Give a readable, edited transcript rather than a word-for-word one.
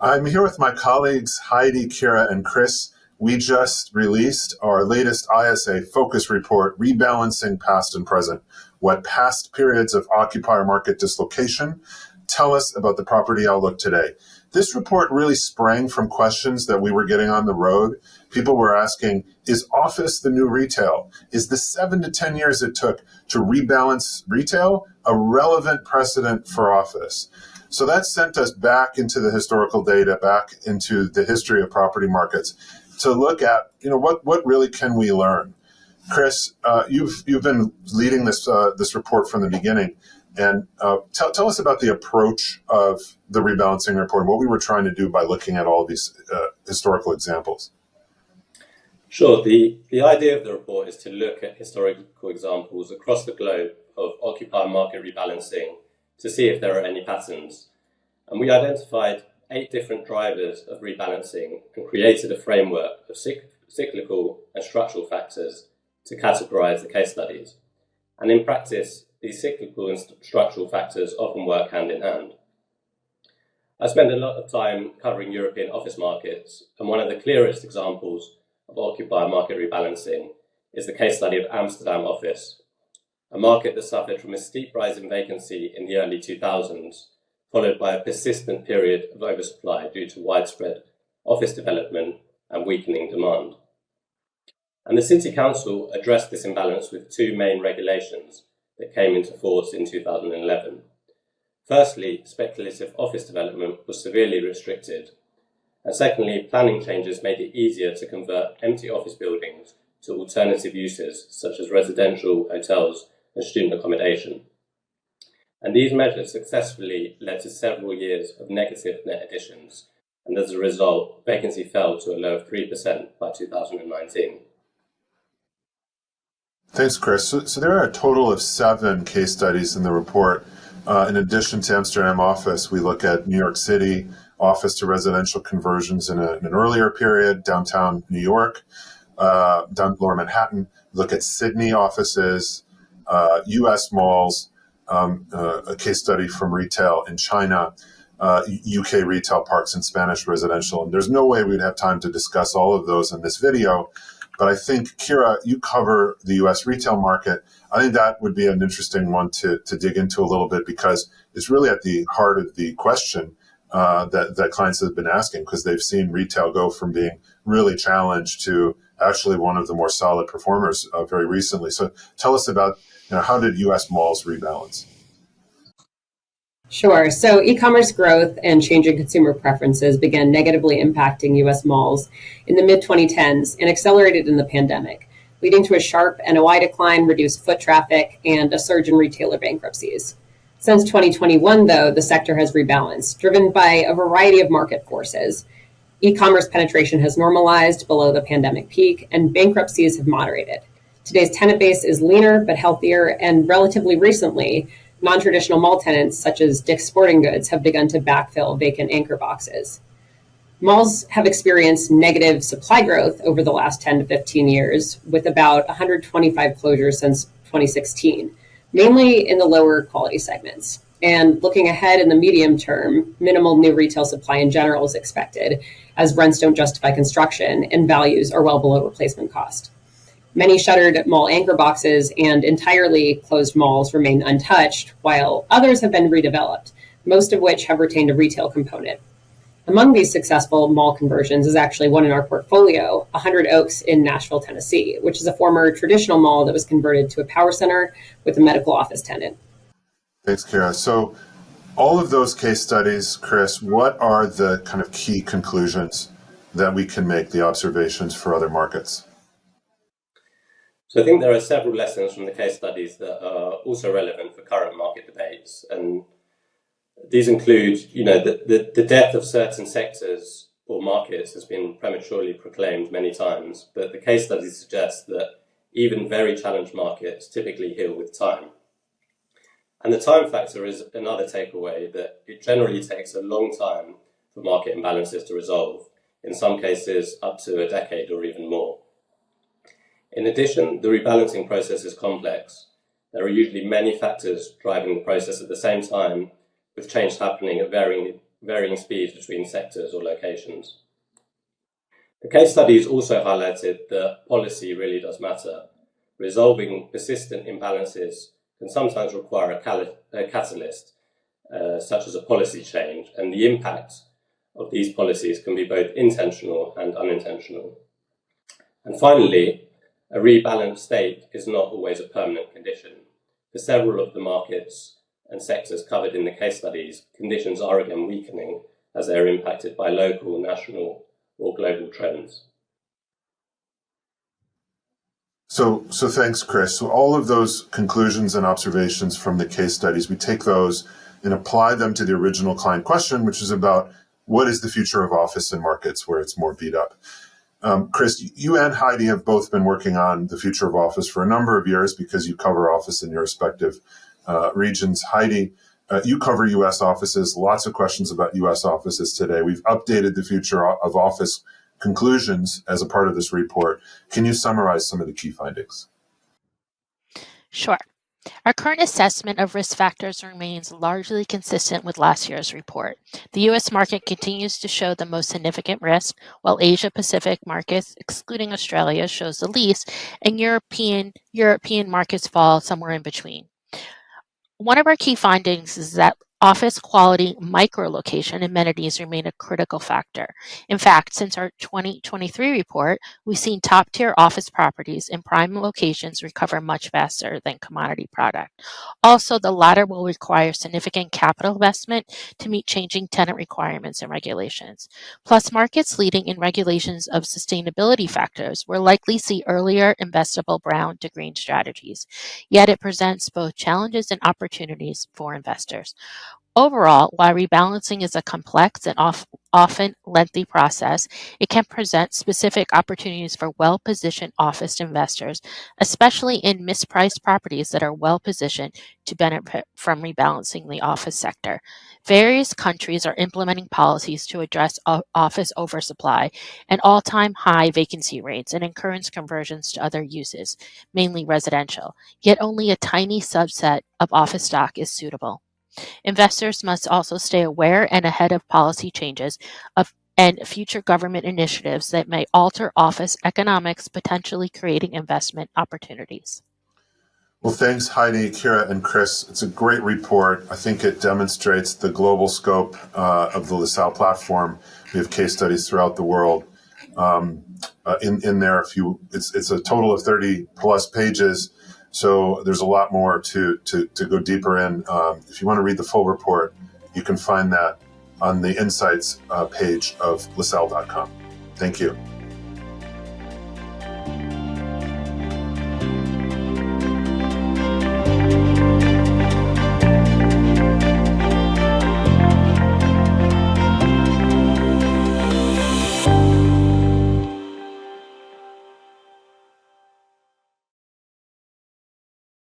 I'm here with my colleagues Heidi, Kira, and Chris. We just released our latest ISA focus report, Rebalancing Past and Present, what past periods of occupier market dislocation tell us about the property outlook today. This report really sprang from questions that we were getting on the road. People were asking, is office the new retail? Is the 7 to 10 years it took to rebalance retail a relevant precedent for office? So that sent us back into the historical data, back into the history of property markets to look at, what really can we learn? Chris, you've been leading this report from the beginning. And tell us about the approach of the rebalancing report and what we were trying to do by looking at all of these historical examples. Sure. The idea of the report is to look at historical examples across the globe of occupier market rebalancing to see if there are any patterns. And we identified 8 different drivers of rebalancing and created a framework of cyclical and structural factors to categorize the case studies. And in practice, these cyclical and structural factors often work hand in hand. I spent a lot of time covering European office markets, and one of the clearest examples of occupier market rebalancing is the case study of Amsterdam office, a market that suffered from a steep rise in vacancy in the early 2000s, followed by a persistent period of oversupply due to widespread office development and weakening demand. And the City Council addressed this imbalance with 2 main regulations that came into force in 2011. Firstly, speculative office development was severely restricted. And secondly, planning changes made it easier to convert empty office buildings to alternative uses such as residential, hotels, and student accommodation. And these measures successfully led to several years of negative net additions, and as a result, vacancy fell to a low of 3% by 2019. Thanks, Chris. So there are a total of 7 case studies in the report. In addition to Amsterdam office, we look at New York City office to residential conversions in an earlier period, downtown New York, down lower Manhattan. Look at Sydney offices, U.S. malls, a case study from retail in China, UK retail parks and Spanish residential. And there's no way we'd have time to discuss all of those in this video. But I think, Kira, you cover the U.S. retail market. I think that would be an interesting one to dig into a little bit because it's really at the heart of the question that clients have been asking because they've seen retail go from being really challenged to actually one of the more solid performers very recently. So tell us about how did U.S. malls rebalance? Sure. So e-commerce growth and changing consumer preferences began negatively impacting U.S. malls in the mid-2010s and accelerated in the pandemic, leading to a sharp NOI decline, reduced foot traffic, and a surge in retailer bankruptcies. Since 2021, though, the sector has rebalanced, driven by a variety of market forces. E-commerce penetration has normalized below the pandemic peak, and bankruptcies have moderated. Today's tenant base is leaner but healthier, and relatively recently, non-traditional mall tenants such as Dick's Sporting Goods have begun to backfill vacant anchor boxes. Malls have experienced negative supply growth over the last 10 to 15 years, with about 125 closures since 2016, mainly in the lower quality segments. And looking ahead in the medium term, minimal new retail supply in general is expected, as rents don't justify construction and values are well below replacement cost. Many shuttered mall anchor boxes and entirely closed malls remain untouched, while others have been redeveloped, most of which have retained a retail component. Among these successful mall conversions is actually one in our portfolio, 100 Oaks in Nashville, Tennessee, which is a former traditional mall that was converted to a power center with a medical office tenant. Thanks, Kira. So all of those case studies, Chris, what are the kind of key conclusions that we can make, the observations for other markets? So I think there are several lessons from the case studies that are also relevant for current market debates. And these include, the death of certain sectors or markets has been prematurely proclaimed many times, but the case studies suggest that even very challenged markets typically heal with time. And the time factor is another takeaway, that it generally takes a long time for market imbalances to resolve, in some cases up to a decade or even more. In addition, the rebalancing process is complex. There are usually many factors driving the process at the same time, with change happening at varying varying speeds between sectors or locations. The case studies also highlighted that policy really does matter. Resolving persistent imbalances can sometimes require a catalyst, such as a policy change, and the impact of these policies can be both intentional and unintentional. And finally, a rebalanced state is not always a permanent condition. For several of the markets and sectors covered in the case studies, conditions are again weakening as they are impacted by local, national, or global trends. So thanks, Chris. So all of those conclusions and observations from the case studies, we take those and apply them to the original client question, which is about what is the future of office in markets where it's more beat up. Chris, you and Heidi have both been working on the future of office for a number of years because you cover office in your respective regions. Heidi, you cover U.S. offices, lots of questions about U.S. offices today. We've updated the future of office conclusions as a part of this report. Can you summarize some of the key findings? Sure. Our current assessment of risk factors remains largely consistent with last year's report. The U.S. market continues to show the most significant risk, while Asia-Pacific markets, excluding Australia, shows the least, and European markets fall somewhere in between. One of our key findings is that office quality micro-location amenities remain a critical factor. In fact, since our 2023 report, we've seen top-tier office properties in prime locations recover much faster than commodity product. Also, the latter will require significant capital investment to meet changing tenant requirements and regulations. Plus, markets leading in regulations of sustainability factors will likely see earlier investable brown to green strategies. Yet it presents both challenges and opportunities for investors. Overall, while rebalancing is a complex and often lengthy process, it can present specific opportunities for well-positioned office investors, especially in mispriced properties that are well-positioned to benefit from rebalancing the office sector. Various countries are implementing policies to address office oversupply and all-time high vacancy rates and encourage conversions to other uses, mainly residential, yet only a tiny subset of office stock is suitable. Investors must also stay aware and ahead of policy changes and future government initiatives that may alter office economics, potentially creating investment opportunities. Well, thanks, Heidi, Kira, and Chris. It's a great report. I think it demonstrates the global scope of the LaSalle platform. We have case studies throughout the world. In there, it's a total of 30 plus pages. So there's a lot more to go deeper in. If you want to read the full report, you can find that on the Insights page of LaSalle.com. Thank you.